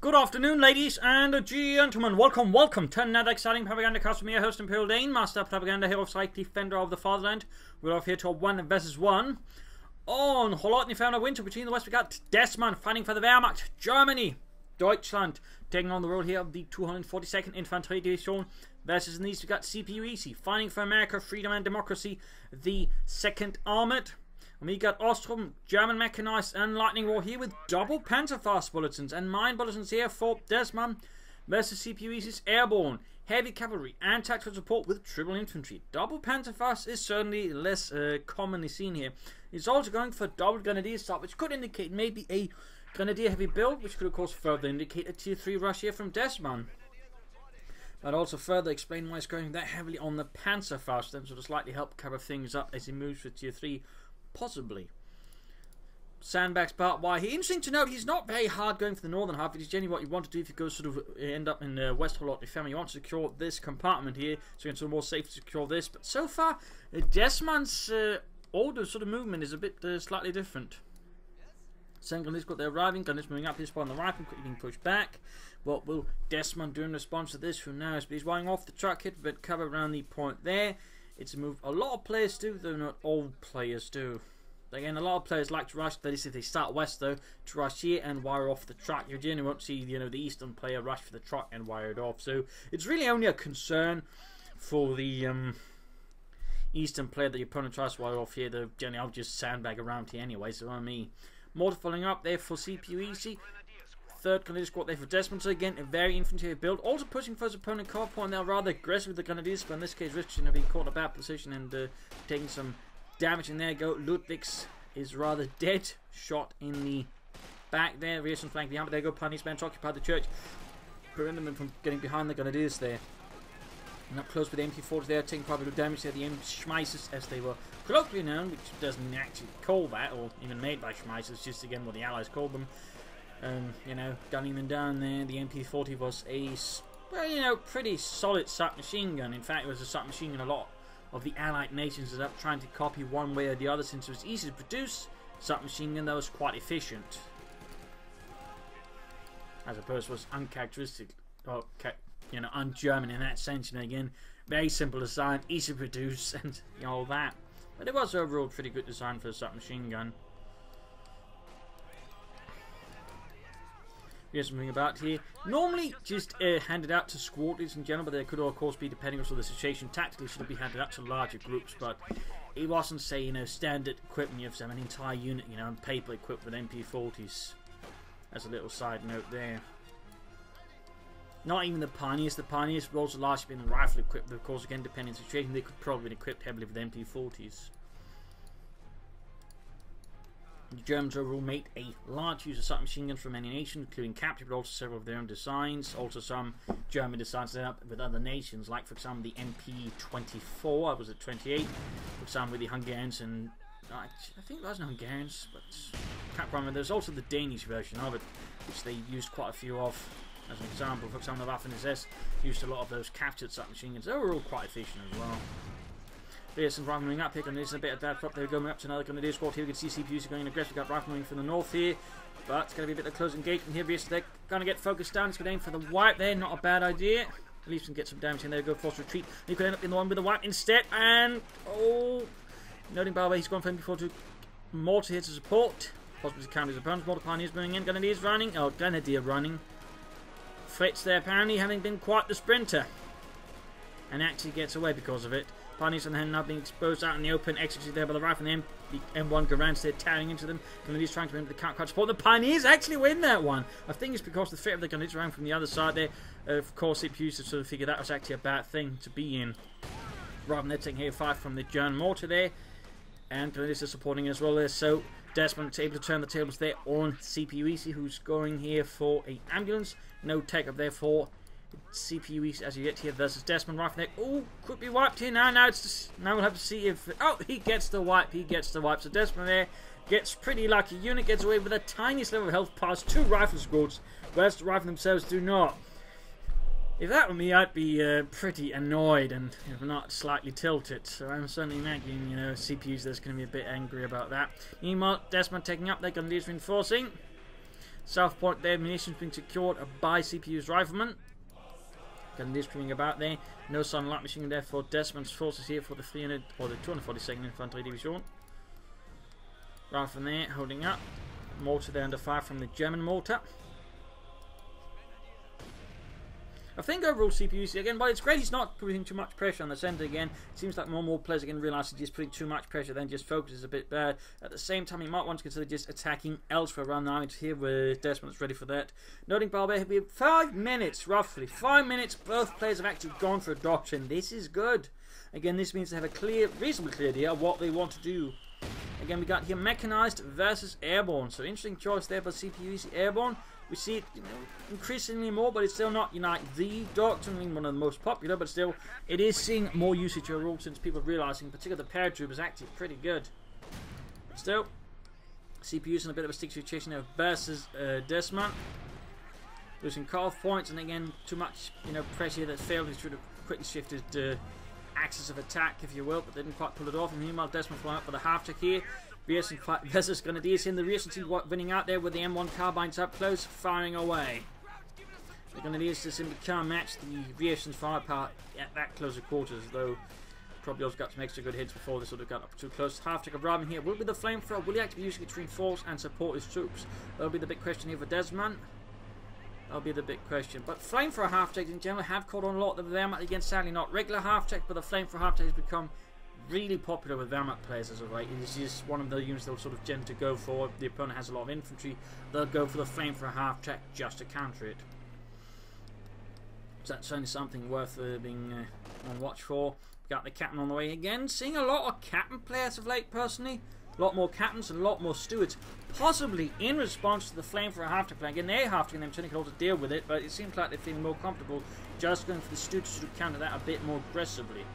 Good afternoon, ladies and gentlemen. Welcome to another exciting Propagandacast from your host, Imperial Dane, Master Propaganda Hero, Psych, Defender of the Fatherland. We're off here to a 1 vs 1. On Holotny found a winter between the West. We got Dezman fighting for the Wehrmacht, Germany, Deutschland, taking on the role here of the 242nd Infantry Division. Versus in these, we got CoH2 fighting for America, freedom and democracy, the 2nd Armored. And we got Ostrom, German mechanized and lightning war here with double Panzerfaust bulletins and mine bulletins here for Dezman versus CoH2's airborne, heavy cavalry and tactical support with triple infantry. Double Panzerfaust is certainly less commonly seen here. He's also going for double grenadier start, which could indicate maybe a grenadier heavy build, which could of course further indicate a tier 3 rush here from Dezman. But also further explain why he's going that heavily on the Panzerfaust, then sort of slightly help cover things up as he moves for tier 3. Possibly. Sandbags part why he. Interesting to note, he's not very hard going for the northern half. It is generally what you want to do if you go sort of end up in West Holotny family. You want to secure this compartment here, so you're more safe to secure this. But so far, Dezman's order sort of movement is a bit slightly different. Second Gunner's got their arriving. Gunner's moving up his spot on the right and quickly being pushed back. What will Dezman do in response to this from now? He's running off the truck, hit a bit cover around the point there. It's a move a lot of players do, though not all players do. Again, a lot of players like to rush, that is if they start west though, to rush here and wire off the truck. You generally won't see, the eastern player rush for the truck and wire it off. So it's really only a concern for the eastern player that your opponent tries to wire off here. Though generally I'll just sandbag around here anyway, so on me. Mortar following up there for CoH2. Third Grenadier squad there for Dezman. So again, a very infantry build. Also pushing for his opponent car point. They're rather aggressive with the Grenadiers, but in this case, risking being caught in a bad position and taking some damage. And there you go. Ludwig's is rather dead. Shot in the back there. Rearson flank behind. But there you go. Pioneers man to occupy the church. Preventing them from getting behind the Grenadiers there. And up close with the MP40s there, taking quite a bit of damage there. The Schmeissers, as they were colloquially known, which doesn't actually call that, or even made by Schmeissers, just again what the Allies called them. Gunning them down there. The MP40 was a, well, pretty solid submachine gun. In fact, it was a submachine gun a lot of the Allied nations ended up trying to copy one way or the other, since it was easy to produce submachine gun that was quite efficient. As opposed to was uncharacteristic, or, un-German in that sense. Again, very simple design, easy to produce, and all that. But it was overall pretty good design for a submachine gun. Here's something about here. Normally just handed out to squadrons in general, but there could of course be, depending on the situation, tactically should be handed out to larger groups. But it wasn't, say, standard equipment. You have to have an entire unit, on paper equipped with MP40s. As a little side note there. Not even the Pioneers. The Pioneers have also largely been rifle equipped, but of course, again, depending on the situation, they could probably be equipped heavily with MP40s. The Germans overall made a large use of submachine guns from many nations, including capture, but also several of their own designs. Also some German designs set up with other nations, like for example the MP24, I was at 28, for example with the Hungarians and I think it wasn't Hungarians, but can't remember. There's also the Danish version of it, which they used quite a few of as an example. For example, the Waffen-SS used a lot of those captured submachine guns. They were all quite efficient as well. There's some riflemen up here, and there's a bit of that prop. They're going up to another Grenadier squad here. We can see CoH2 going aggressive. We've got riflemen from the north here, but it's going to be a bit of close engagement here. They're going to get focused down. It's going to aim for the wipe there. Not a bad idea. At least we can get some damage in there. Go force retreat. You could end up in the one with the wipe instead. And noting by the way, he's gone for MP42 mortar here to support. Possibly to counter his opponents. Mortar Pioneers moving in. Grenadiers running. Oh, Grenadier running. Fritz there apparently having been quite the sprinter, and actually gets away because of it. Pioneers on the hand now being exposed out in the open, executed there by the rifle, and the M1 Garants there tearing into them. Grenadiers trying to win the counter support. The Pioneers actually win that one. I think it's because the fit of the Grenadiers around from the other side there. Of course, it used to sort of figure that was actually a bad thing to be in. Rather than taking here 5 from the German mortar there, and Grenadiers are supporting as well there. So Dezman's able to turn the tables there on CoH2, who's going here for a ambulance. No take up there for CoH2 as you get here versus Dezman rifle there. Oh, could be wiped here now. Now we'll have to see if he gets the wipe. He gets the wipe. So Dezman there gets pretty lucky. Unit gets away with the tiniest level of health past 2 rifle squads, whereas the rifle themselves do not. If that were me, I'd be pretty annoyed and if not slightly tilted. So I'm certainly imagining, CoH2 that's going to be a bit angry about that. Meanwhile, Dezman taking up. They're going to reinforcing. South point there, munitions being secured by CPU's riflemen. Grenadiers coming about there. No sun light machine there for Dezman's forces here for the 300 or the 242nd Infantry Division. Rifle there, holding up. Mortar there under fire from the German mortar. I think overall CPUC again, but it's great he's not putting too much pressure on the centre again. It seems like more and more players again realise he's just putting too much pressure, then just focuses a bit bad. At the same time, he might want to consider just attacking elsewhere around now. It's here where Dezman's ready for that. Noting Balbe, it'll be 5 minutes, roughly. 5 minutes, both players have actually gone for a doctrine. This is good. Again, this means they have a clear, reasonably clear idea of what they want to do. Again, we got here mechanized versus airborne. So interesting choice there for CPUC airborne. We see it, increasingly more, but it's still not, the doctrine, one of the most popular, but still, it is seeing more usage overall since people are realizing, particularly the paratroop is actually pretty good. But still, CPU's in a bit of a stick situation there versus Dezman. Losing cut-off points, and again, too much, pressure that failed. He should have quickly shifted axis of attack, if you will, but didn't quite pull it off. And meanwhile, Dezman flying up for the half-track here. Versus Grenadiers in the rear team winning out there with the M1 carbines up close, firing away. The Grenadiers just simply can't match the reaction's firepower at that closer quarters, though probably also got some extra good hits before they sort of got up too close. Half-track of Robin here will be the flamethrower. Will he actually be using it to reinforce and support his troops? That'll be the big question here for Dezman. That'll be the big question. But flamethrower half-tracks in general have caught on a lot of the Wehrmacht. Again, sadly not regular half-track, but the flamethrower half-track has become really popular with Wehrmacht players as of late. It is just one of the units they'll sort of tend to go for. If the opponent has a lot of infantry, they'll go for the flamethrower half-track just to counter it. So that's certainly something worth being on watch for. Got the captain on the way again. Seeing a lot of captain players of late, personally. A lot more captains and a lot more stewards. Possibly in response to the flamethrower half-track play. Again, they have to, and them can also deal with it, but it seems like they're feeling more comfortable just going for the stewards to counter that a bit more aggressively.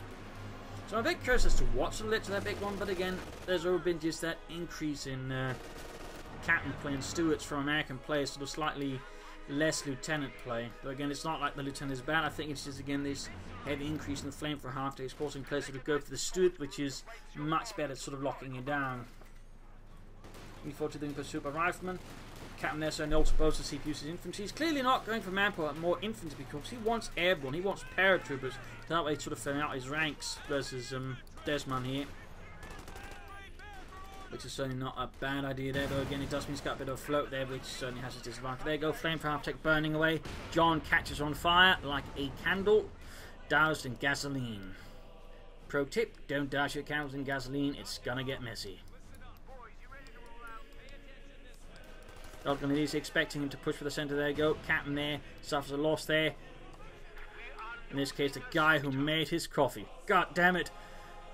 So I'm a bit curious as to what's related to that big one, but again, there's already been just that increase in captain play and stewards from American players, sort of slightly less lieutenant play. Though again, it's not like the lieutenant is bad. I think it's just again this heavy increase in the flame for half-day, forcing players to go for the steward, which is much better at sort of locking it down. E4 to the pursuit by rifleman. Captain there, so also both the CPU's infantry. He's clearly not going for manpower, more infantry, because he wants airborne, he wants paratroopers. That way, sort of filling out his ranks versus Dezman here. Which is certainly not a bad idea there, though again, it does mean he's got a bit of a float there, which certainly has its disadvantage. There you go, flame for half-tech burning away. John catches on fire like a candle, doused in gasoline. Pro tip, don't douse your candles in gasoline, it's gonna get messy. He's expecting him to push for the centre. There you go. Captain there suffers a loss there. In this case, the guy who made his coffee. God damn it.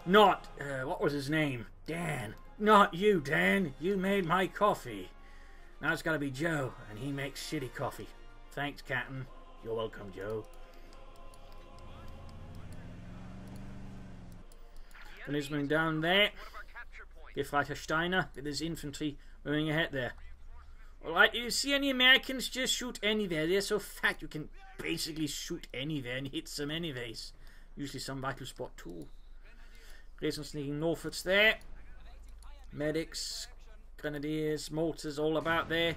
Not, what was his name? Dan. Not you, Dan. You made my coffee. Now it's got to be Joe, and he makes shitty coffee. Thanks, Captain. You're welcome, Joe. And he's moving down there. Gefreiter Steiner with his infantry moving ahead there. Alright, you see any Americans, just shoot anywhere. They're so fat you can basically shoot anywhere and hit them anyways. Usually some vital spot too. Grayson sneaking northwards there. Medics, Grenadiers, mortars all about there.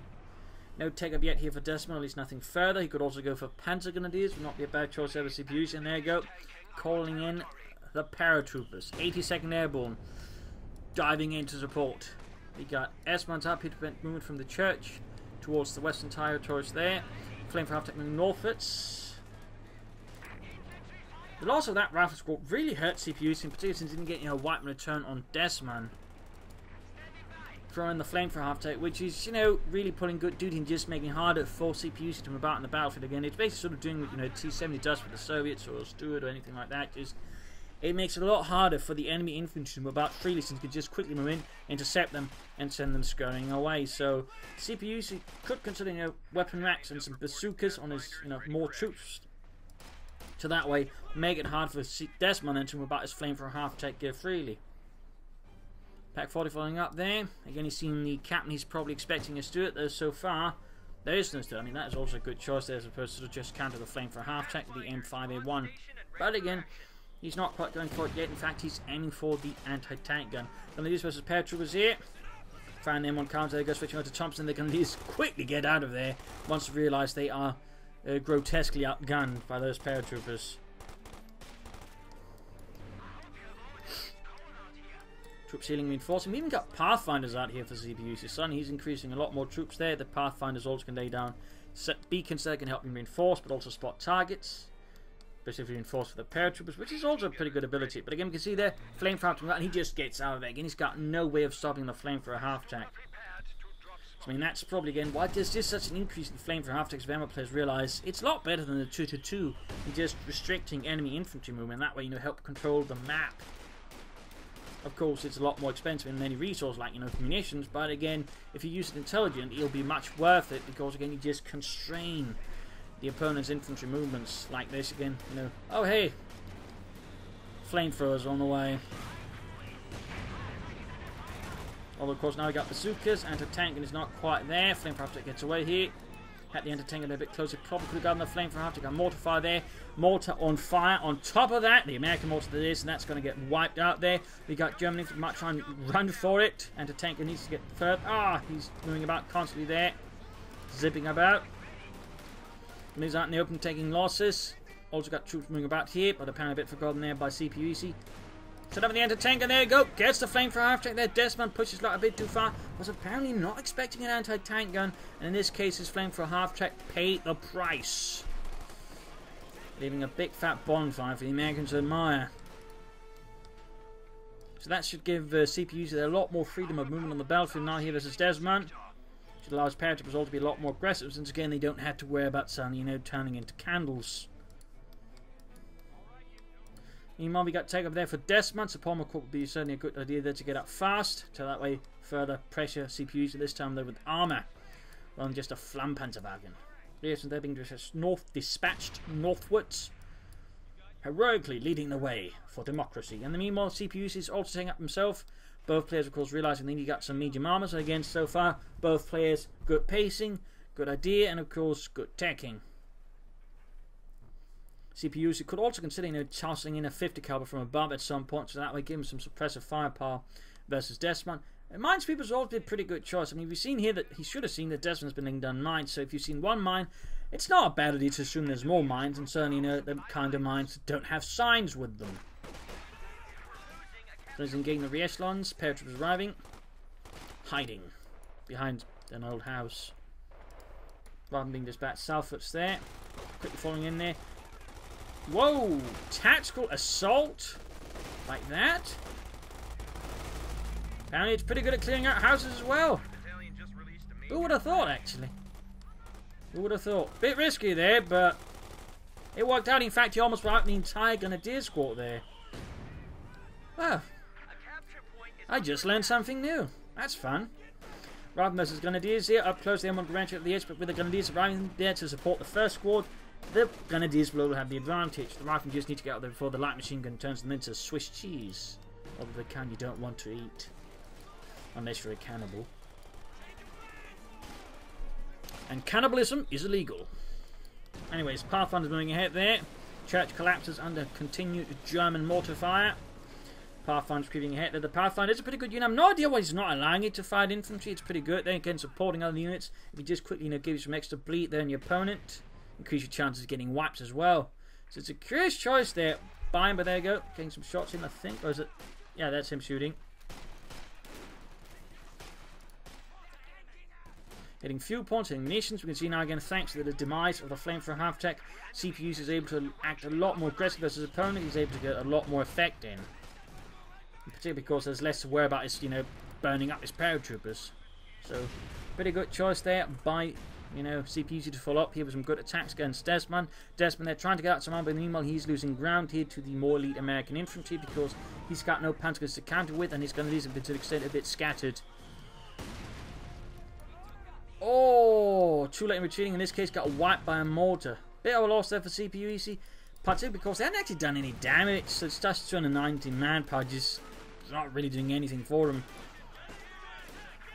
No take-up yet here for Dezman, at least nothing further. He could also go for Panzer Grenadiers, would not be a bad choice ever CPUs. And there you go, calling in the paratroopers. 82nd Airborne, diving in to support. We got Esmond's up here to prevent movement from the church towards the western territories there. Flame for half-tech northwards. The loss of that rifle squad really hurt CPUs, in particular since he didn't get white return on Dezman. Throwing the flame for half-tech, which is, really pulling good duty and just making it harder for CPUs to move about in the battlefield again. It's basically sort of doing what, T-70 does with the Soviets or Steward or anything like that. Just it makes it a lot harder for the enemy infantry to move about freely, since you can just quickly move in, intercept them, and send them scurrying away. So CPUs could consider weapon racks and some bazookas on his more troops, to that way make it hard for Dezman to move about his flame for half-tech gear freely. Pack 40 following up there. Again, he's seen the captain he's probably expecting us to do it, though so far there is no Steward. I mean, that is also a good choice there, as opposed to just counter the flame for half-tech with the M5A1. But again, he's not quite going for it yet. In fact, he's aiming for the anti-tank gun. Grenadiers versus paratroopers here. Find them on counter. They go switching over to Thompson. They can at least quickly get out of there once they realise they are grotesquely outgunned by those paratroopers. Troop ceiling reinforcing. We even got Pathfinders out here for CPUC. Suddenly he's increasing a lot more troops there. The Pathfinders also can lay down set beacons that can help him reinforce, but also spot targets. Specifically reinforced for the paratroopers, which is also a pretty good ability. But again, we can see there, flamethrower, and he just gets out of there. Again, he's got no way of stopping the flame for a half-track. So, I mean, that's probably, again, why there's just such an increase in flame for half-tracks. Vanguard players realise it's a lot better than the 2-2 and just restricting enemy infantry movement. That way, you know, help control the map. Of course, it's a lot more expensive in many resources like, you know, munitions, but again, if you use it intelligent, it'll be much worth it because, again, you just constrain the opponent's infantry movements like this again, you know. Oh, hey! Flamethrowers on the way. Although, of course, now we got bazookas. Anti-tank is not quite there. Flamethrower gets away here. Had the anti-tank a little bit closer. Probably could have gotten the flamethrower. Got mortar fire there. Mortar on fire. On top of that, the American mortar that is, and that's going to get wiped out there. We got Germany might try and run for it. Anti-tank needs to get further. Ah, he's moving about constantly there. Zipping about. And he's out in the open taking losses. Also got troops moving about here, but apparently a bit forgotten there by CPUC. Set up in the anti-tank, and there you go. Gets the flame for half-track there. Dezman pushes a bit too far. Was apparently not expecting an anti-tank gun. And in this case, his flame for half-track paid the price. Leaving a big fat bonfire for the Americans to admire. So that should give CPUs a lot more freedom of movement on the battlefield now here versus Dezman. Should allow his paratroopers all to be a lot more aggressive, since again they don't have to worry about suddenly, you know, turning into candles. Meanwhile, we got takeover there for Dezman. So Palmer would be certainly a good idea there to get up fast. So that way, further pressure CPUs at this time though with armour, rather than just a Flampanzerwagen. Yes, and they're being dispatched northwards, heroically leading the way for democracy. And the meanwhile, CPUs is also taking up himself. Both players, of course, realising they need to get some medium armour. So again, so far, both players good pacing, good idea, and of course, good teching. CPUs could also consider, you know, tossing in a 50 caliber from above at some point, so that way give him some suppressive firepower versus Dezman. And Minesweeper's always been a pretty good choice. I mean, we've seen here that he should have seen that Dezman's been laying down mines, so if you've seen one mine, it's not a bad idea to assume there's more mines, and certainly, you know, the kind of mines that don't have signs with them. So he's engaging the re-echelons, paratroopers arriving, hiding behind an old house. Rather than being dispatched southwards there, quickly falling in there. Whoa! Tactical assault? Like that? Apparently it's pretty good at clearing out houses as well. Who would have thought, actually? Who would have thought? Bit risky there, but it worked out. In fact, he almost wiped the entire Grenadier squad there. Well, I just learned something new. That's fun. Rather versus Grenadiers here, up close, they want to branch at the edge, but with the Grenadiers arriving there to support the first squad, the Grenadiers will have the advantage. The riflemen just need to get out there before the light machine gun turns them into Swiss cheese. Of the kind you don't want to eat. Unless you're a cannibal. And cannibalism is illegal. Anyways, Pathfinder's moving ahead there. Church collapses under continued German mortar fire. Pathfinder's creeping ahead there. The Pathfinder is a pretty good unit. I have no idea why he's not allowing it to fight infantry. It's pretty good. Then again, supporting other units. If you just quickly, you know, give you some extra bleed there on your opponent, increase your chances of getting wiped as well. So it's a curious choice there. By him, but there you go. Getting some shots in, I think. Or is it? Yeah, that's him shooting. Hitting fuel points and munitions. We can see now again, thanks to the demise of the flamethrower half-tech, CPUs is able to act a lot more aggressive versus his opponent. He's able to get a lot more effect in. Particularly because there's less to worry about his, you know, burning up his paratroopers. So, pretty good choice there by, you know, CPUs to follow up here with some good attacks against Dezman. Dezman, they're trying to get out some armor, but meanwhile he's losing ground here to the more elite American infantry because he's got no panzers to counter with, and he's going to lose a bit to the extent a bit scattered. Oh, too late in retreating. In this case, got wiped by a mortar. Bit of a loss there for CPUEC, particularly because they haven't actually done any damage. So it's just 290 manpower, just not really doing anything for them.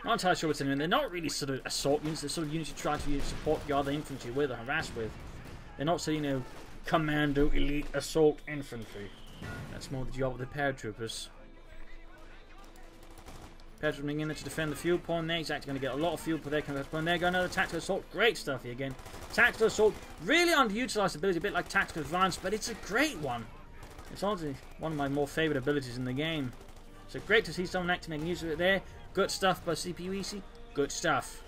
Not entirely sure what's in them. They're not really sort of assault units. They're sort of units you try to support the other infantry with or harass with. They're not so, you know, commando elite assault infantry. That's more the job of the paratroopers. Petrolling in there to defend the fuel point there. He's actually going to get a lot of fuel per there. There go another tactical assault. Great stuff here again. Tactical assault, really underutilized ability, a bit like tactical advance, but it's a great one. It's honestly one of my more favorite abilities in the game. So great to see someone actually making use of it there. Good stuff by CPUEC. Good stuff.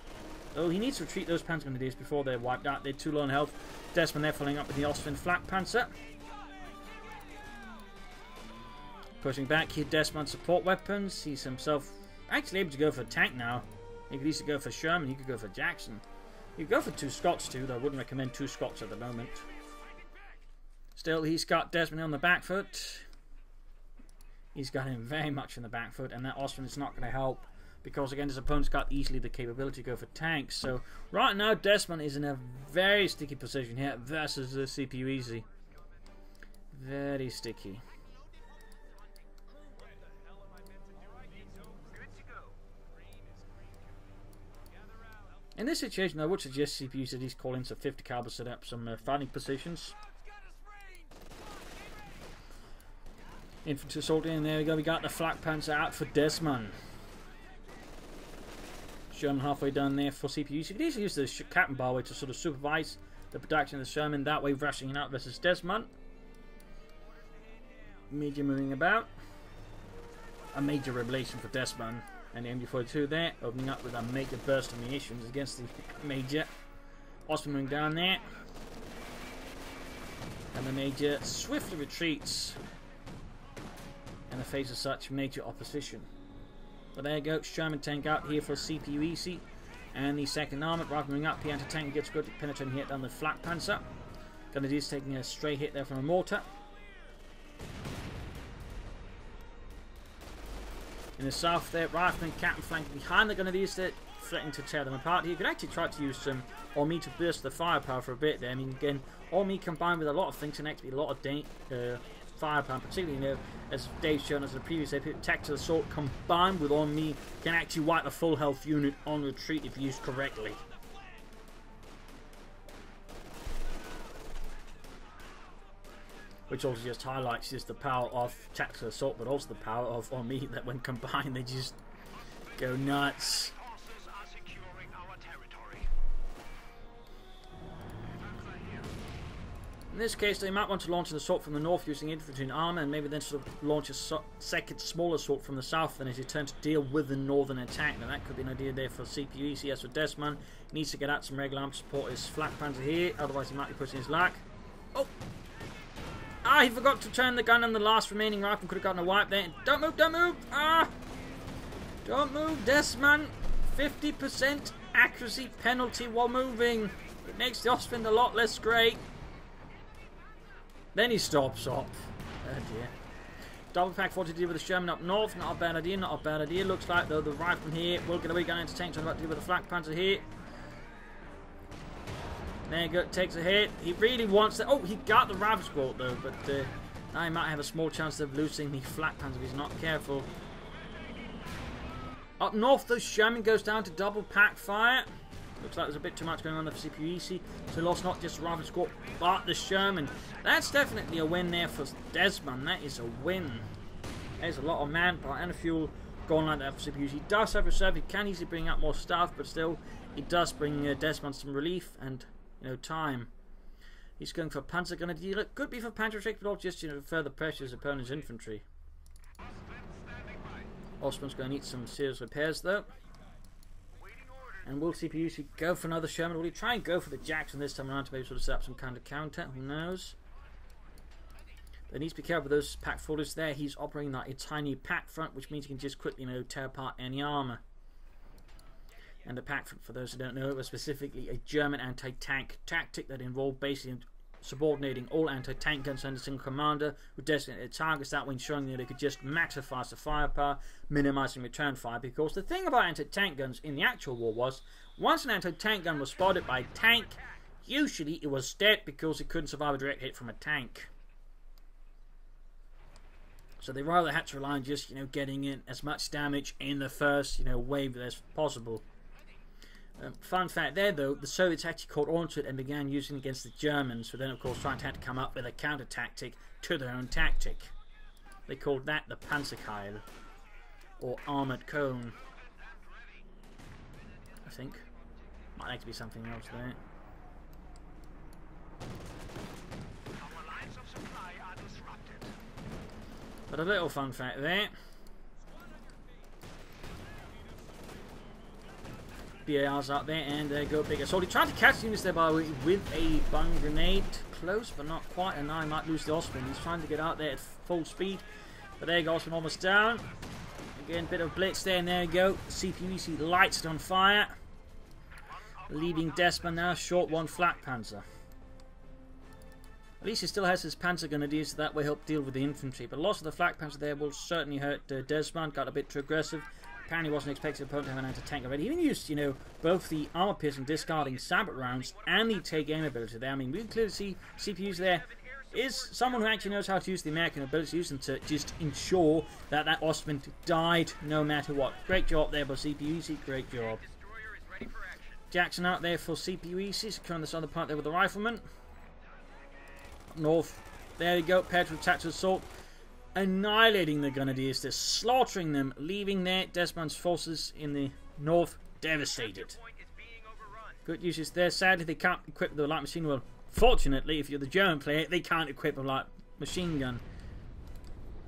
Oh, he needs to retreat those Panzer Grenadiers before they're wiped out. They're too low on health. Dezman there following up with the Austrian Flak Panzer. Pushing back here, Dezman support weapons. He's himself actually able to go for a tank now. He could easily go for Sherman. He could go for Jackson. You could go for 2 Scots too, though I wouldn't recommend 2 Scots at the moment. Still, he's got Dezman on the back foot. He's got him very much in the back foot, and that Austrian is not going to help because, again, his opponent's got easily the capability to go for tanks. So, right now, Dezman is in a very sticky position here versus the CPUEC. Very sticky. In this situation, I would suggest CPU at least call in some 50 caliber, set up some fighting positions. Infantry assault in, there we go. We got the Flak Panzer out for Dezman. Sherman halfway done there for CPU. You could easily use the Captain Barway to sort of supervise the production of the Sherman, that way rushing out versus Dezman. Major moving about. A major revelation for Dezman. And the MG42 there, opening up with a major burst of munitions against the Major. Austrian moving down there. And the Major swiftly retreats in the face of such major opposition. But there you go, Sherman tank out here for CPUEC. And the second armoured rifle moving up, the anti-tank gets good penetrating hit down the Flak Panzer. Grenadiers taking a stray hit there from a mortar. In the south there, Rifleman Captain flanking behind the Grenadiers there, threatening to tear them apart. He could actually try to use some Ormi to burst the firepower for a bit there. I mean, again, Ormi combined with a lot of things can actually be a lot of firepower, particularly, you know, as Dave's shown us in the previous episode, tactical assault combined with Ormi can actually wipe a full health unit on retreat if used correctly. Which also just highlights just the power of tactical assault, but also the power of Ormi, that when combined they just go nuts. In this case, they might want to launch an assault from the north using infantry and armour, and maybe then sort of launch a second small assault from the south, then as you turn to deal with the northern attack. Now that could be an idea there for CPUEC. As for Dezman, he needs to get out some regular arms to support his Flak Panzer here, otherwise he might be pushing his lack. Oh! Ah, he forgot to turn the gun on the last remaining rifle. Could have gotten a wipe there. Don't move, don't move! Ah! Don't move, Dezman! 50% accuracy penalty while moving. It makes the Austrian a lot less great. Then he stops up. Oh dear. Double pack 40 to deal with the Sherman up north. Not a bad idea, not a bad idea. Looks like, though, the rifleman here will get away gun into tank. Trying to deal with the Flak Panzer here. There you go, takes a hit. He really wants to. Oh, he got the rifle squad though, but now he might have a small chance of losing the Flak Panzer if he's not careful. Up north, though, Sherman goes down to double pack fire. Looks like there's a bit too much going on there for CPUEC. So lost not just the rifle squad, but the Sherman. That's definitely a win there for Dezman. That is a win. There's a lot of manpower and fuel going like that for CPUEC. He does have reserve. He can easily bring out more stuff, but still, it does bring Dezman some relief and, you know, time. He's going for Panzer Grenadier. It could be for Panzer but also just, you know, further pressure his opponent's infantry. Osman's going to need some serious repairs though. And will CPUEC go for another Sherman? Will he try and go for the Jackson this time around to maybe sort of set up some kind of counter? Who knows? But he needs to be careful with those pack folders there. He's operating like a tiny pack front, which means he can just quickly, you know, tear apart any armour. And the pack front, for those who don't know, it was specifically a German anti-tank tactic that involved basically subordinating all anti-tank guns under a single commander with designated targets, that way ensuring that they could just maximize the firepower, minimizing return fire. Because the thing about anti-tank guns in the actual war was, once an anti-tank gun was spotted by a tank, usually it was dead because it couldn't survive a direct hit from a tank. So they rather had to rely on just, you know, getting in as much damage in the first, you know, wave as possible. Fun fact there though, the Soviets actually caught on to it and began using it against the Germans, who then of course tried to have to come up with a counter tactic to their own tactic. They called that the Panzerkeil, or armoured cone. think. Might like to be something else there. But a little fun fact there. BAR's up there, and there go bigger. So he tried to catch units there, by the way, with a bung grenade. Close, but not quite, and now he might lose the Osman. He's trying to get out there at full speed. But there you go, Osman almost down. Again, bit of blitz there, and there you go. CPUC lights it on fire. Leaving Dezman now, short one flak panzer. At least he still has his panzer grenadiers, so that will help deal with the infantry. But loss of the flak panzer there will certainly hurt Dezman. Got a bit too aggressive. Apparently wasn't expecting the opponent to have an anti-tank already. He even used, you know, both the armor piercing discarding sabot rounds and the take aim ability there. I mean, we can clearly see CPUs there is someone who actually knows how to use the American ability, use them to just ensure that that Osman died no matter what. Great job there by CPUC, great job. Jackson out there for CPUC, securing this other part there with the rifleman. Up north, there we go, paired with tactical assault. Annihilating the grenadiers, they're slaughtering them, leaving their Dezman's forces in the north devastated. Good uses there. Sadly, they can't equip the light machine. Well, fortunately, if you're the German player, they can't equip a light machine gun.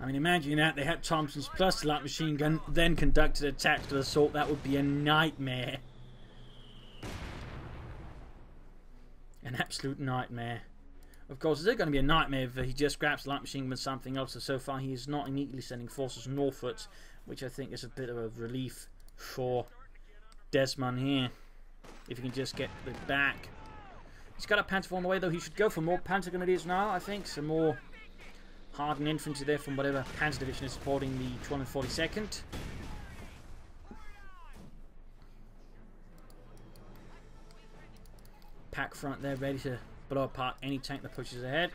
I mean, imagine that they had Thompson's plus the light machine gun, then conducted a tactical assault. That would be a nightmare. An absolute nightmare. Of course, it's going to be a nightmare if he just grabs the light machine gun with something else. So far, he is not immediately sending forces northwards, which I think is a bit of a relief for Dezman here. If he can just get the back. He's got a Panther on the way, though. He should go for more Panther grenadiers now, I think. Some more hardened infantry there from whatever Panzer division is supporting the 242nd. Pack front there, ready to blow apart any tank that pushes ahead.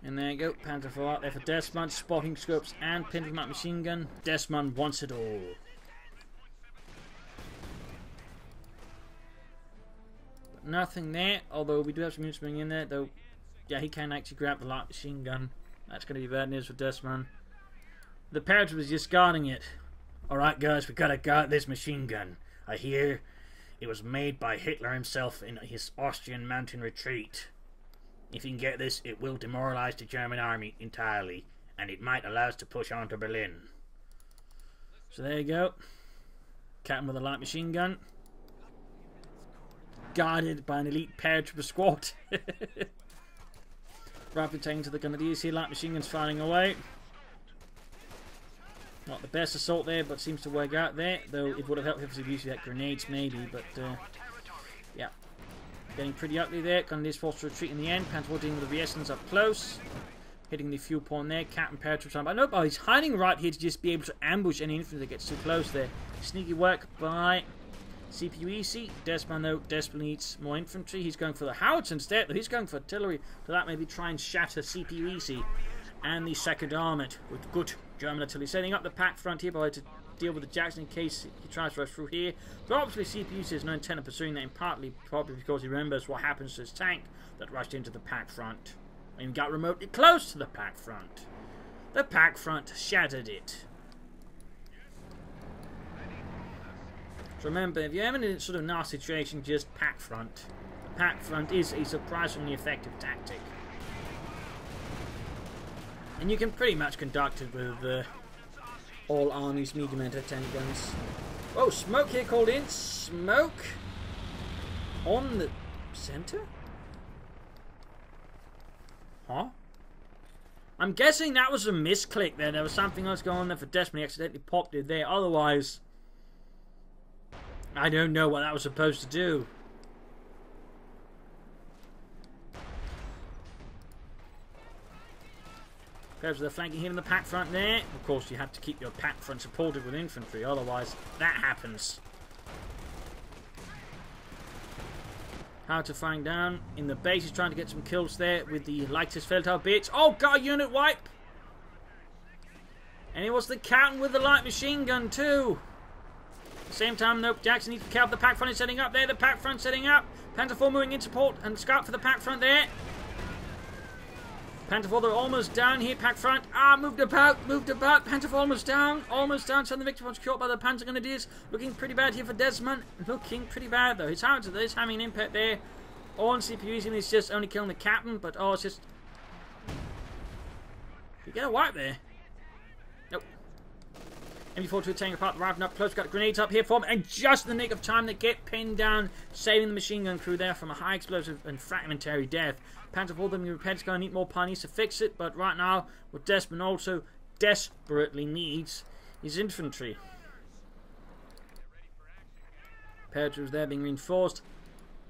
And there you go, Panther 4 out there for Dezman, spotting scopes and pinpoint machine gun. Dezman wants it all. But nothing there, although we do have some units moving in there, though. Yeah, he can actually grab the light machine gun. That's going to be bad news for Dezman. The paratrooper was just guarding it. Alright guys, we gotta guard this machine gun. I hear it was made by Hitler himself in his Austrian mountain retreat. If you can get this, it will demoralize the German army entirely, and it might allow us to push on to Berlin. So there you go. Captain with a light machine gun. Guarded by an elite paratrooper squad. Rapidly taking to the grenadiers here, light machine guns firing away. Not the best assault there, but seems to work out there. Though it would have helped if he used that grenades maybe, but yeah. Getting pretty ugly there. Grenadiers forced to retreat in the end. Panther dealing with the Viesens up close. Hitting the fuel point there. Captain paratrooper. I know, but he's hiding right here to just be able to ambush any infantry that gets too close there. Sneaky work by CPUC. Dezman though desperately needs more infantry. He's going for the howitzer instead, though he's going for artillery. So that maybe try and shatter CPUC and the 2nd Armoured with good German artillery. Setting up the pack front here by to deal with the Jackson in case he tries to rush through here. But obviously CPUC has no intent of pursuing that, and partly probably because he remembers what happens to his tank that rushed into the pack front and got remotely close to the pack front. The pack front shattered it. So remember, if you're ever in a sort of nasty situation, just pack front. The pack front is a surprisingly effective tactic. And you can pretty much conduct it with all armies medium anti-tank guns. Oh, smoke here called in. Smoke on the center? Huh? I'm guessing that was a misclick there. There was something else going on there for Dezman. He accidentally popped it there. Otherwise, I don't know what that was supposed to do. Goes with the flanking here in the pack front there. Of course, you have to keep your pack front supported with infantry, otherwise that happens. How to find down in the base. He's trying to get some kills there with the lightest Feldhau bits. Oh god, unit wipe! And it was the captain with the light machine gun too. At the same time, nope, Jackson needs to care of the pack front is setting up there. The pack front setting up. Panther 4 moving in support and scout for the pack front there. Panther they're almost down here. Pack front. Ah, moved about. Panther almost down. So the victim was caught by the Panzer Grenadiers. Looking pretty bad here for Dezman. Looking pretty bad though. His howitzer is having an impact there on CPUs, and he's just only killing the captain. But oh, it's just. You get a wipe there. Nope. MD42 taking apart the Raven up close. Got grenades up here for him, and just in the nick of time they get pinned down, saving the machine gun crew there from a high explosive and fragmentary death. Panther for them, repairs going to need more pioneers to fix it, but right now, what Dezman also desperately needs is infantry. Paratroopers there being reinforced.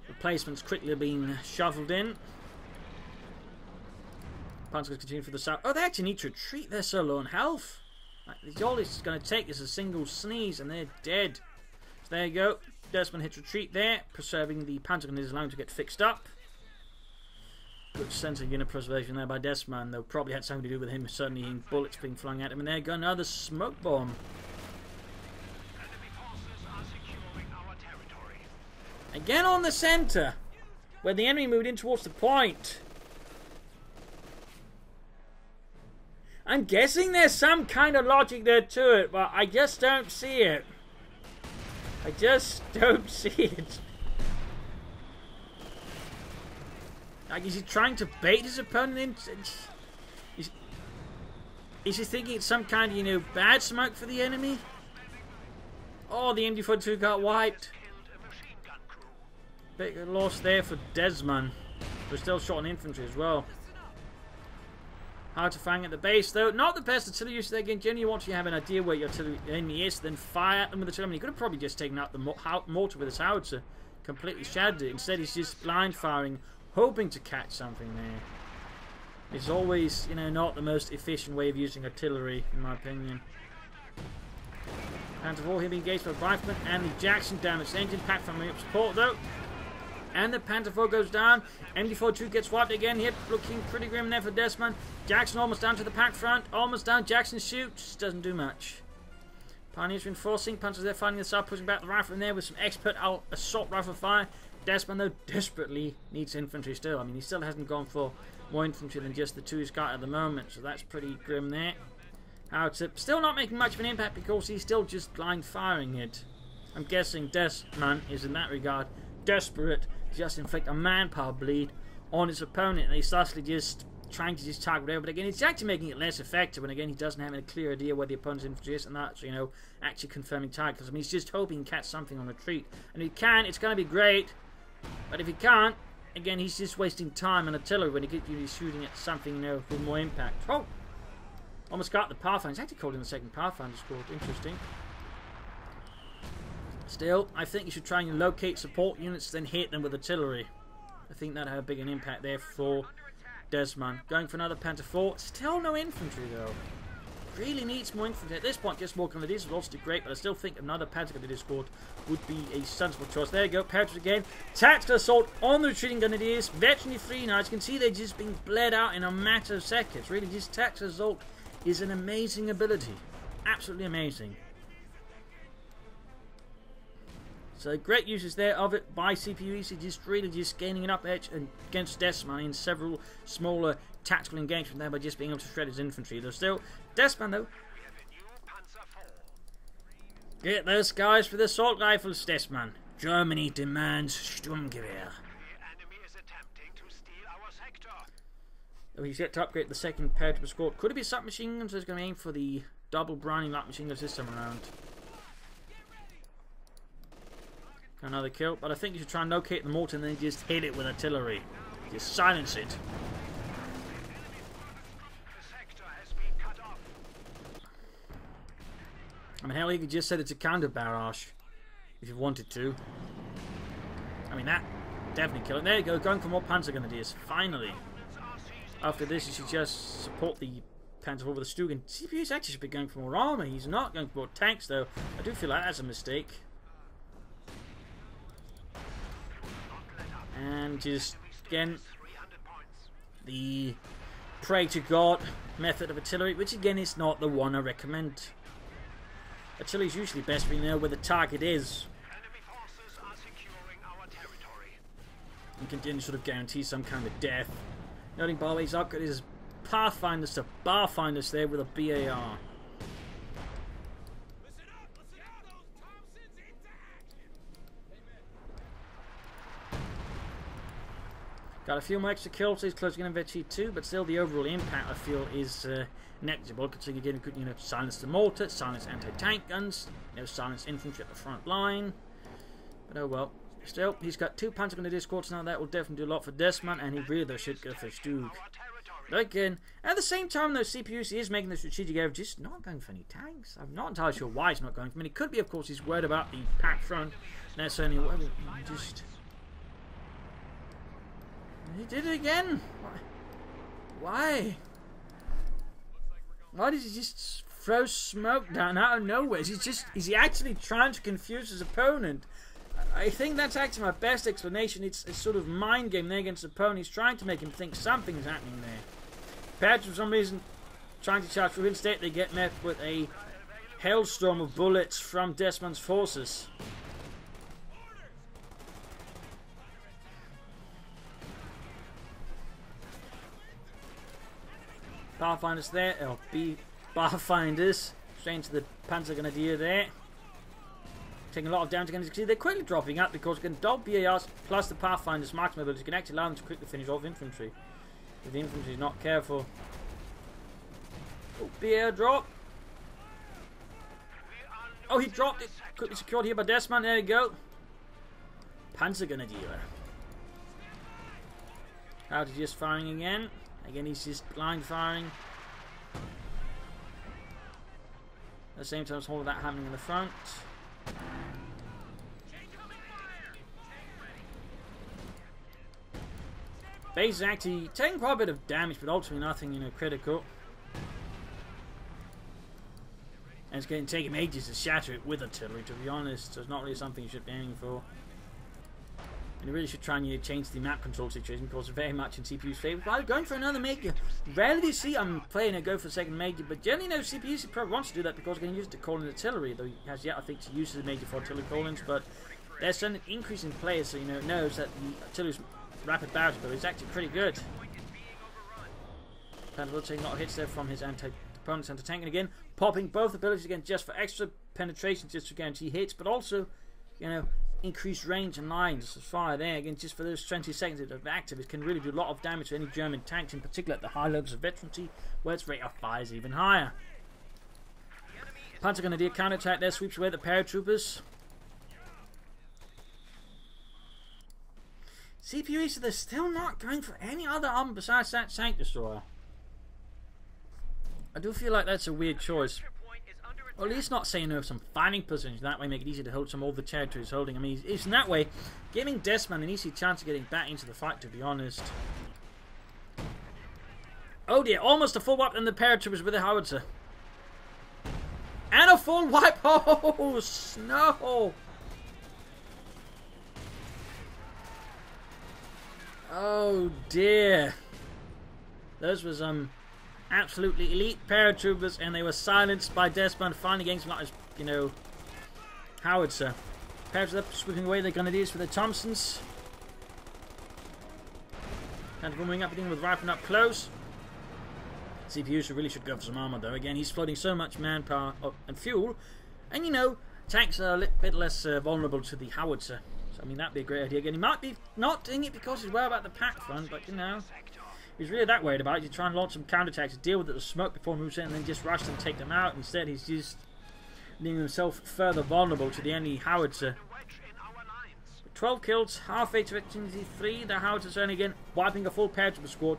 Replacements quickly being shoveled in. Panzers continue for the south. Oh, they actually need to retreat. They're so low on health. Like, all it's going to take is a single sneeze and they're dead. So there you go. Dezman hits retreat there, preserving the Panzer Grenadiers allowing to get fixed up. Good sense of unit preservation there by Dezman, though probably had something to do with him certainly in bullets being flung at him. And there you go, another smoke bomb. Again on the centre, where the enemy moved in towards the point. I'm guessing there's some kind of logic there to it, but I just don't see it. I just don't see it. Like, is he trying to bait his opponent in? Is he thinking it's some kind of, you know, bad smoke for the enemy? Oh, the MD42 got wiped. Big loss there for Dezman. We're still short on infantry as well. Hard to find at the base, though. Not the best artillery use there again. Generally, once you have an idea where your enemy is, then fire at them with the artillery. He could have probably just taken out the mortar with his howitzer. Completely shattered it. Instead, he's just blind firing, hoping to catch something there. It's always, you know, not the most efficient way of using artillery, in my opinion. Panther IV here being engaged by the rifleman, and the Jackson damaged the engine. Pack from up support, though. And the Panther IV goes down. MD42 gets wiped again here. Looking pretty grim there for Dezman. Jackson almost down to the pack front. Almost down. Jackson shoots. Doesn't do much. Pioneers reinforcing. Panthers there finding the side, pushing back the rifle in there with some expert assault rifle fire. Dezman, though, desperately needs infantry still. I mean, he still hasn't gone for more infantry than just the two he's got at the moment. So that's pretty grim there. Howitzer still not making much of an impact because he's still just blind firing it. I'm guessing Dezman is in that regard desperate to just inflict a manpower bleed on his opponent, and he's thusly just trying to just target whatever. But again, he's actually making it less effective, and again, he doesn't have a clear idea where the opponent's infantry is, and that's, you know, actually confirming targets. I mean, he's just hoping to catch something on retreat, and if he can, it's going to be great. But if he can't, again, he's just wasting time on artillery when he could be shooting at something, you know, with more impact. Oh, almost got the Pathfinder. He's actually called in the second Pathfinder squad. Interesting. Still, I think you should try and locate support units, then hit them with artillery. I think that'd have a big an impact there for Dezman. Going for another Panther IV. Still no infantry, though. Really needs more infantry. At this point, just more Grenadiers would also do great, but I still think another Panther Grenadier squad would be a sensible choice. There you go, Paratroopers again. Tactical assault on the retreating Grenadiers. Veteran free now. As you can see, they're just being bled out in a matter of seconds. Really, just tactical assault is an amazing ability. Absolutely amazing. So great uses there of it by CPUs. Just really just gaining an up edge against Dezman in several smaller tactical engagements there by just being able to shred his infantry. There's still Dezman though. Get those guys for the assault rifles, Dezman. Germany demands Sturmgewehr. He's yet to upgrade the second Paratrooper squad. Could it be submachine guns? So he's going to aim for the double Browning light machine guns this time around. Another kill, but I think you should try and locate the mortar and then just hit it with artillery. Just silence it. I mean, hell, you could just set it to counter barrage if you wanted to. I mean, that definitely kill it. There you go, going for more Panzer Grenadiers. Finally. After this, you should just support the Panther over the Stugen. CPUs actually should be going for more armor. He's not going for more tanks, though. I do feel like that's a mistake. And just, again, the pray to God method of artillery, which again is not the one I recommend. Artillery is usually best when you know where the target is. And continue to sort of guarantee some kind of death. Noting Barley's upgrade is Pathfinders to Barfinders there with a BAR. Got a few more extra kills, he's closing in Infantry too, but still the overall impact I feel is negligible, considering you're getting good, silence the mortar, silence anti-tank guns, silence infantry at the front line. But oh well. Still, he's got 2 Panzer Grenadier squads now, that will definitely do a lot for Dezman, and he really though should go for Stug. But again, at the same time though, CPUC is making the strategic error, just not going for any tanks. I'm not entirely sure why he's not going for them. It could be, of course, he's worried about the packed front. That's only just... He did it again! Why? Why does he just throw smoke down out of nowhere? Is he actually trying to confuse his opponent? I think that's actually my best explanation. It's a sort of mind game there against the opponent. He's trying to make him think something's happening there. Perhaps for some reason trying to charge through. Instead they get met with a hailstorm of bullets from Dezman's forces. Barfinders there, or Barfinders, straight into the Panzer Grenadier there. Taking a lot of damage again. As you can see, they're quickly dropping out because again, dog BARs plus the Pathfinder's marksman ability can actually allow them to quickly finish off infantry. If the infantry is not careful. Oh, BAR drop. Oh, he dropped it. Quickly secured here by Dezman. There we go. Panzer Grenadier. Out is just firing again. Again, he's just blind firing. At the same time, there's all of that happening in the front. Base is actually taking quite a bit of damage, but ultimately nothing, critical. And it's going to take him ages to shatter it with artillery, to be honest. So it's not really something you should be aiming for. And you really should try and change the map control situation because it's very much in CPU's favour. But going for another major. Rarely do you see I'm playing a go for a second major, but generally CPU probably wants to do that because he can use it to call in artillery, though he has yet I think to use the major for artillery call-ins, but there's an increase in players, so it knows that the artillery's rapid barrage ability is actually pretty good. Panzer will take a lot of hits there from his opponent's anti-tank, and again popping both abilities again just for extra penetration, just to guarantee hits, but also increased range and lines of fire there again just for those 20 seconds of active. It can really do a lot of damage to any German tanks, in particular at the high levels of veterancy where its rate of fire is even higher. Panzer Grenadier counterattack there, sweeps away the paratroopers. CPU, so they're still not going for any other armor besides that tank destroyer. I do feel like that's a weird choice. Or at least not saying some fighting positions, that way make it easier to hold some of the territories holding. I mean, it's in that way giving Dezman an easy chance of getting back into the fight, to be honest. Oh dear, almost a full wipe in the paratroopers with a howitzer. And a full wipe! Oh, snow! Oh dear. Those was absolutely elite paratroopers, and they were silenced by Dezman finally getting some howitzer. Paratroopers sweeping away the Grenadiers with the Thompsons. And moving up again with rifling up close. CPU really should go for some armor though. Again, he's floating so much manpower and fuel, and tanks are a little bit less vulnerable to the howitzer. So I mean that'd be a great idea. Again, he might be not doing it because he's worried about the pack front, but he's really that worried about it. He's trying to launch some counterattacks to deal with the smoke before he moves in and then just rush and take them out. Instead, he's just leaving himself further vulnerable to the enemy howitzer. 12 kills, halfway to Veterancy 3. The howitzer's only again wiping a full paratrooper squad.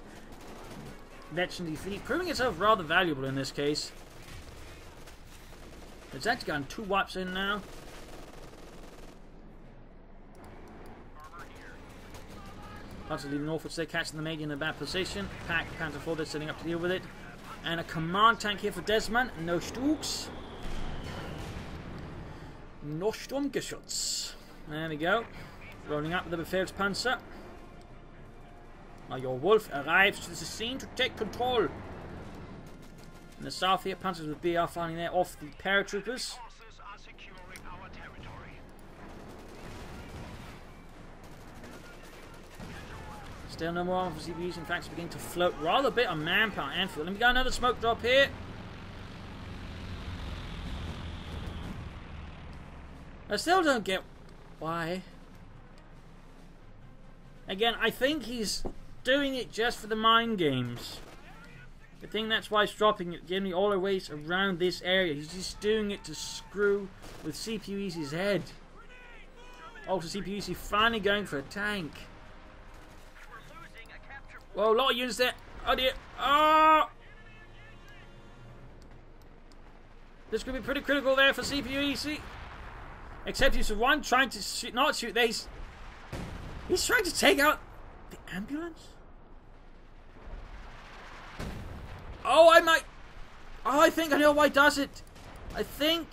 Veterancy 3 proving itself rather valuable in this case. It's actually gotten 2 wipes in now. Panzer leading northwards there, catching the major in a bad position. Pack Panther 4 they're setting up to deal with it. And a command tank here for Dezman. No Stugs. No Sturmgeschütz. There we go. Rolling up with the Befehlspanzer. Major Wolf arrives to the scene to take control. In the south here, Panzers with BR firing there off the paratroopers. Still no more armor for CPUs. In fact, it's beginning to float rather a bit on manpower and fuel. And we got another smoke drop here. I still don't get why. Again, I think he's doing it just for the mind games. I think that's why he's dropping it, getting all the ways around this area. He's just doing it to screw with CPU Easy's head. Also, CPU Easy finally going for a tank. Whoa, a lot of units there. Oh dear. Oh! This could be pretty critical there for CPU Easy. Except he's the one trying to shoot, not shoot. He's trying to take out the ambulance. Oh, I think I know why he does it. I think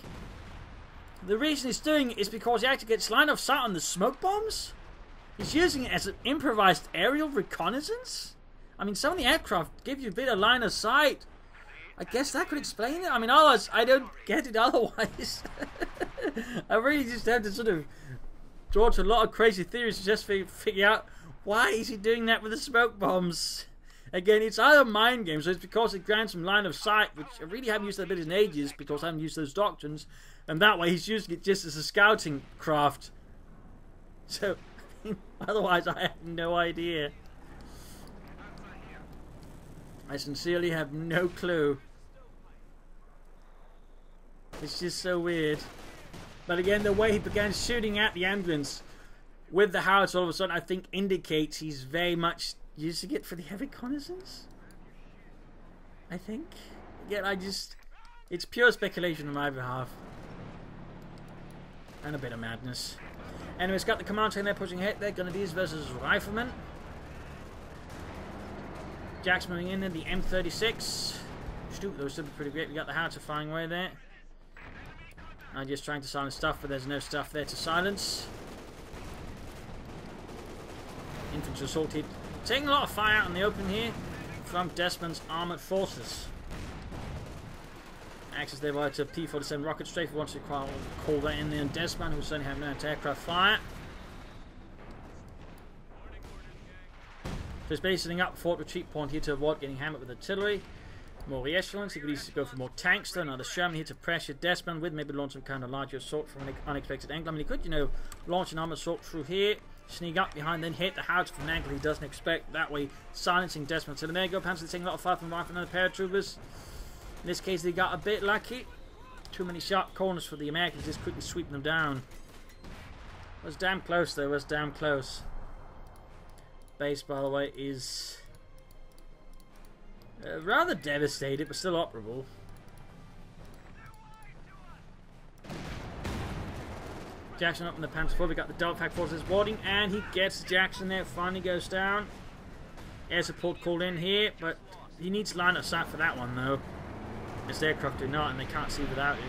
the reason he's doing it is because he actually gets line of sight on the smoke bombs. He's using it as an improvised aerial reconnaissance. I mean, some of the aircraft give you a bit of line of sight. I guess that could explain it. I mean, otherwise, I don't get it otherwise. I really just have to sort of draw to a lot of crazy theories to just figure out why is he doing that with the smoke bombs. Again, it's either mind games, or it's because it grants him line of sight, which I really haven't used that bit in ages because I haven't used those doctrines, and that way he's using it just as a scouting craft. So, otherwise I have no idea. I sincerely have no clue. It's just so weird. But again, the way he began shooting at the ambulance with the howitzer all of a sudden, I think indicates he's very much using it for the reconnaissance. I think. Again, it's pure speculation on my behalf. And a bit of madness. Anyway, it's got the command train there pushing ahead. They're going to be his versus riflemen. Jack's moving in there, the M36. Shoot, those should be pretty great. We got the howitzer flying away there. I'm just trying to silence stuff, but there's no stuff there to silence. Infantry assault hit. Taking a lot of fire out in the open here from Dezman's armoured forces. Access there via to P-47 rocket strafe. We want to call that in there. And Dezman, who certainly have no anti-aircraft fire. So he's basically setting up a fort retreat point here to avoid getting hammered with artillery. More echelons. He could easily go for more tanks though. Another Sherman here to pressure Dezman with maybe launch some kind of larger assault from an unexpected angle. I mean, he could, you know, launch an armoured assault through here, sneak up behind, then hit the howitzer from an angle he doesn't expect. That way, silencing Dezman. So there you go. Panzer taking a lot of fire from rifle and the paratroopers. In this case, they got a bit lucky. Too many sharp corners for the Americans, just quickly sweeping them down. Was damn close though. Was damn close. Base, by the way, is rather devastated, but still operable. Jackson up in the Panther 4. We got the Dogpack forces boarding, and he gets Jackson there. Finally goes down. Air support called in here, but he needs line of sight for that one, though. This aircraft do not, and they can't see without it.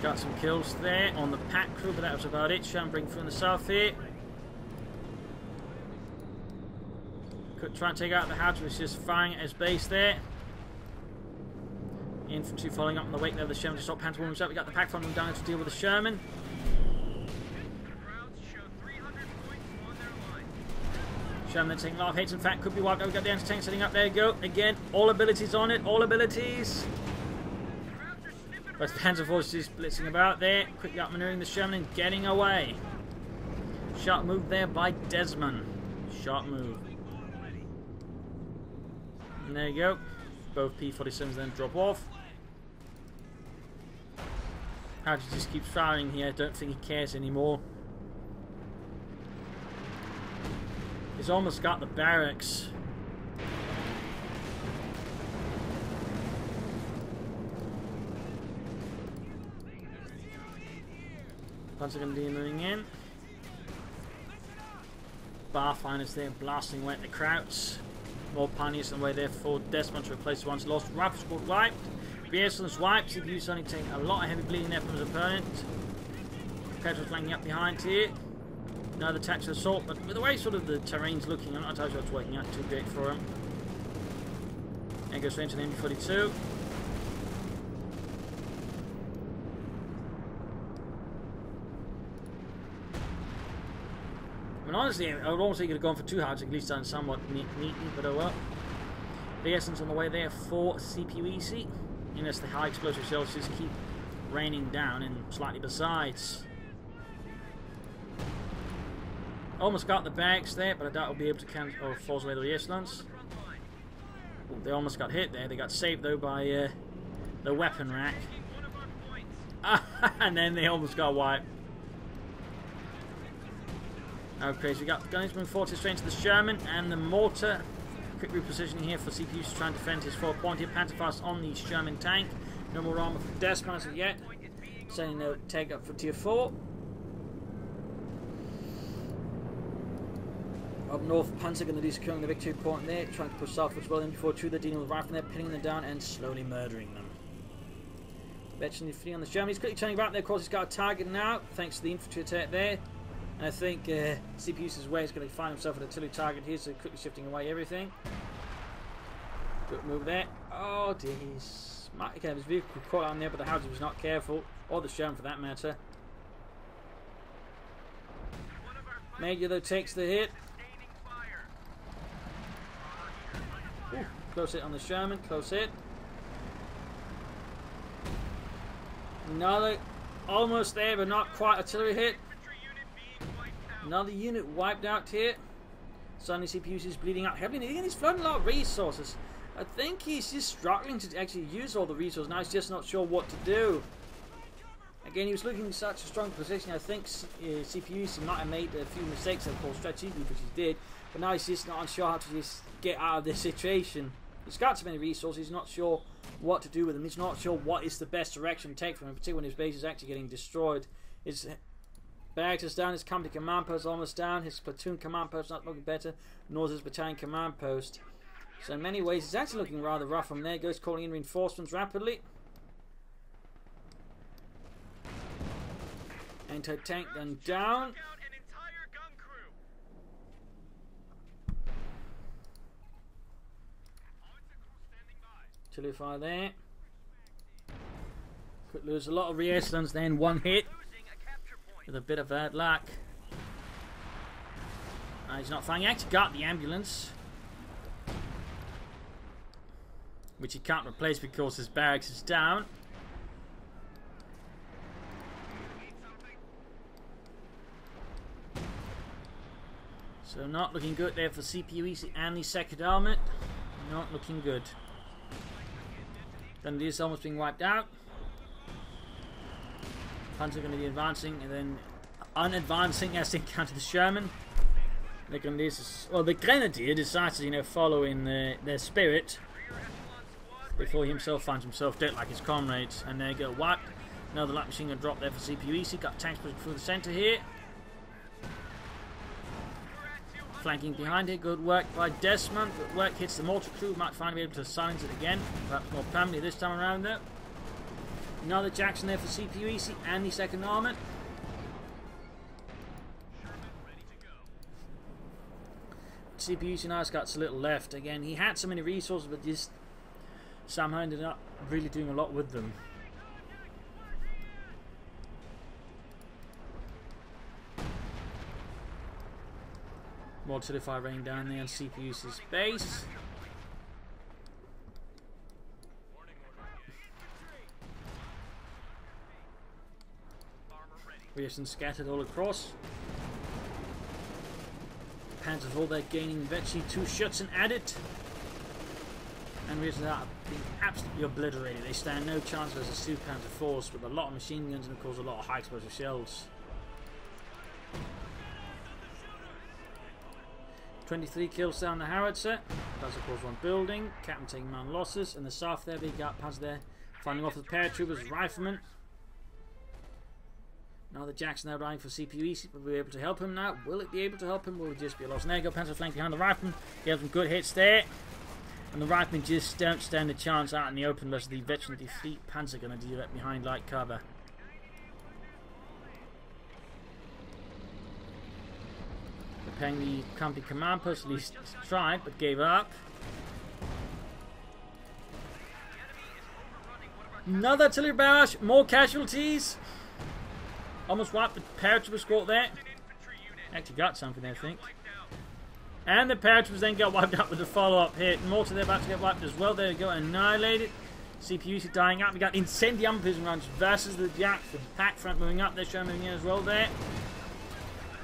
Got some kills there on the pack crew, but that was about it. Shambring through in the south here. Could try and take out the howitzer, which is just firing at his base there. Infantry following up on the wake there of the Sherman to stop Panther warming up. We got the pack from them down to deal with the Sherman. Sherman taking a lot of hits. In fact, could be wiped out. We got the anti-tank setting up. There you go. Again, all abilities on it. All abilities. But Panzer forces blitzing about there. Quickly outmaneuvering the Sherman and getting away. Sharp move there by Dezman. Sharp move. And there you go. Both P-47s then drop off. How to just keep firing here. I don't think he cares anymore. He's almost got the barracks. Panzer going to be moving in. Barfiners there blasting away at the Krauts. More pioneers on the way there for Dezman to replace the ones lost. Rifle squad wiped. Bearson's wiped. CPU's only taking a lot of heavy bleeding there from his opponent. Petrol's flanking up behind here. Another tactical assault, but with the way sort of the terrain's looking, I'm not entirely sure it's working out too great for him. And goes straight to the MB-42. mean, honestly, I would almost think it could have gone for 2 hearts, at least done somewhat neatly, but oh well. The essence on the way there for CPUEC. Unless the high explosive shells just keep raining down and slightly besides. Almost got the bags there, but I doubt I'll be able to cancel or force away the re-echelons. Oh, they almost got hit there. They got saved though by the weapon rack. And then they almost got wiped. Okay, so we got the guns moving forward straight into the Sherman and the mortar. Quick repositioning here for CPUs to try and defend his 4-point here. Panzerfaust on the Sherman tank. No more armor for Dezman as of yet. Sending no take up for tier 4. Up north, Panzer going to be securing the victory point there, trying to push southwards well in before 2. They're dealing with rifle there, pinning them down and slowly murdering them. Veteran fleeing on the Sherman. He's quickly turning back there. Of course, he's got a target now, thanks to the infantry attack there. And I think CPU's way is going to find himself an artillery target here, so quickly shifting away everything. Good move there. Oh, dear. His vehicle caught on there, but the Howitzer was not careful, or the Sherman for that matter. Major, though, takes the hit. Ooh, close hit on the Sherman, close hit. Another, almost there, but not quite artillery hit. Another unit wiped out here. Suddenly CPU's is bleeding out heavily. Again, he's flooding a lot of resources. I think he's just struggling to actually use all the resources. Now he's just not sure what to do. Again, he was looking in such a strong position. I think CPU's might have made a few mistakes, of course, strategically, which he did. But now he's just not sure how to just get out of this situation. He's got so many resources. He's not sure what to do with them. He's not sure what is the best direction to take from him, particularly when his base is actually getting destroyed. His barracks is down, his company command post is almost down, his platoon command post not looking better, nor his battalion command post. So in many ways it's actually looking rather rough from there. Goes calling in reinforcements rapidly. Anti-tank gun down. Artillery fire there. Could lose a lot of re-echelons then, one hit. With a bit of bad luck. He's not fine. He actually got the ambulance, which he can't replace because his barracks is down. So not looking good there for CPUEC and the second armament. Not looking good. Then this is almost being wiped out. Panzer going to be advancing and then unadvancing as they encounter the Sherman. The Grenadier decides to, follow in their spirit before he himself finds himself dead like his comrades. And there you go, wiped. Another light machine gun drop there for CPUEC. Got tanks pushing through the centre here. Flanking behind it. Good work by Dezman. Good work. Hits the mortar crew. Might finally be able to silence it again. Perhaps more permanently this time around though. Another Jackson there for CPUEC and the second armament. CPUEC now has got so little left. Again, he had so many resources, but just somehow ended up really doing a lot with them. More artillery fire raining down there on CPUEC's base. Rearson scattered all across. Panzers all there gaining virtually 2 shots and added. And Rearson are being absolutely obliterated. They stand no chance versus 2 Panzer force with a lot of machine guns and of course a lot of high explosive shells. 23 kills down the Howitzer. That's of course one building. Captain taking man losses. In the south there, big got Panzer there. Finding off with paratroopers, riflemen. Now the Jackson now dying for CPUEC. Will we be able to help him now? Will it be able to help him? Will it just be a loss? And there you go, Panzer flank behind the rifleman. He has some good hits there. And the riflemen just don't stand a chance out in the open versus the veteran defeat. Panzer going to do that behind light cover. Preparing the company command post, at least tried, but gave up. Another artillery barrage, more casualties. Almost wiped the paratrooper squad there. Actually got something there, I think. And the paratroopers then get wiped out with the follow-up hit. Mortar, they're about to get wiped as well. There you go, annihilated. CPUs are dying out. We got incendium prison runs versus the Jackson. Pack front moving up. They're showing moving in as well there.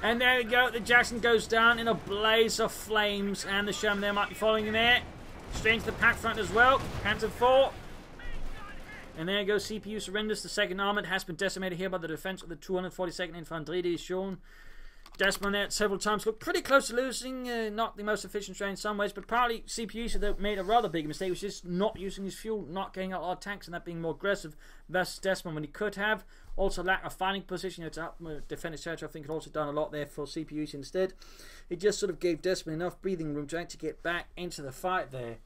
And there you go. The Jackson goes down in a blaze of flames. And the Sherman there might be following in there. Straight into the pack front as well. Panzer 4. And there you go. CPU surrenders. The 2nd Armored has been decimated here by the defense of the 242nd Infantry. It is shown. Dezman there several times looked pretty close to losing. Not the most efficient strain in some ways, but apparently CPU made a rather big mistake, which is not using his fuel, not getting out a lot of tanks, and that being more aggressive versus Dezman when he could have. Also, lack of fighting position to help defend his territory. I think it also done a lot there for CPUs instead. It just sort of gave Dezman enough breathing room to actually get back into the fight there.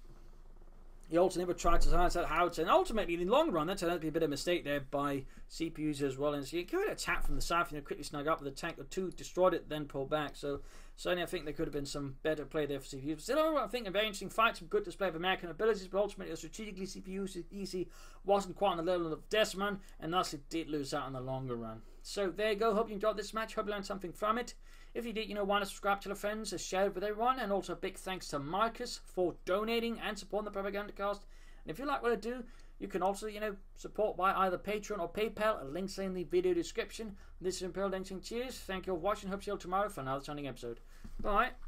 He also never tried to silence that howitzer, and ultimately, in the long run, that turned out to be a bit of a mistake there by CPUs as well. And so you could attack from the south, quickly snug up with a tank or two, destroyed it, then pull back. So certainly, I think there could have been some better play there for CPUs. But still, overall, I think a very interesting fight, some good display of American abilities, but ultimately, strategically, CPUs easy wasn't quite on the level of Dezman, and thus it did lose out in the longer run. So there you go. Hope you enjoyed this match. Hope you learned something from it. If you did, why not subscribe to the friends, share it with everyone, and also a big thanks to Marcus for donating and supporting the Propagandacast. And if you like what I do, you can also, support by either Patreon or PayPal. Links in the video description. This is Imperial Dancing. Cheers. Thank you for watching. Hope to see you all tomorrow for another exciting episode. Bye.